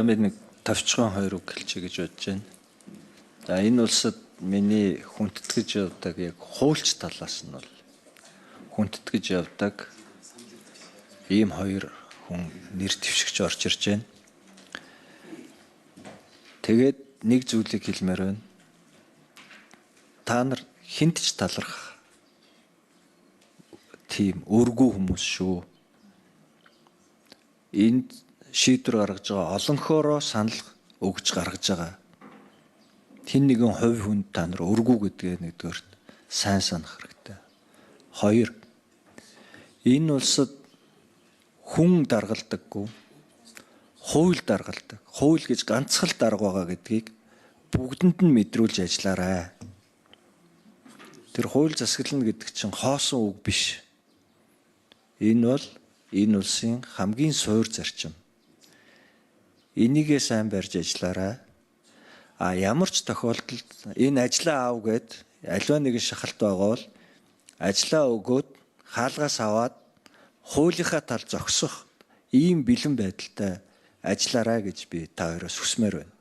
Би нэг тавчхан хоёр үг хэлчихье гэж бодож байна. За энэ улсад миний хүндэтгэж явдаг яг хуульч талаас нь бол хүндэтгэж явдаг ийм хоёр хүн нэр дэвшигч орж ирж байна. Тэгээд нэг зүйлийг хэлмээр байна. Та нар хинт ч талархах тийм өргүү хүмүүс шүү. Энд шийдвэр гаргаж байгаа олонхоороо санал өгж гаргаж байгаа. Тин нэгэн хувь хүнд та нар өргүү гэдгээ нэгдүгээр сайн санах хэрэгтэй. Хоёр, энэ улсад хүн даргалдаггүй, хууль даргалдаг. Хууль гэж ганцхан дарга байгаа гэдгийг бүгдэнд нь мэдрүүлж ажиллаарай. Тэр хууль засаглана гэдэг чинь хоосон үг биш. Энэ бол энэ улсын хамгийн суур зарчим. Энийгээ сайн барьж ажиллаарай. Ямар ч тохиолдолд энэ ажлаа аав гэд аливаа нэгэн шахалт байгаа бол ажлаа өгөөд хаалгаас аваад хуулийнхаа тал зогсох ийм бэлэн байдалтай ажиллаарай гэж би та хоёроос хүсмээр байна.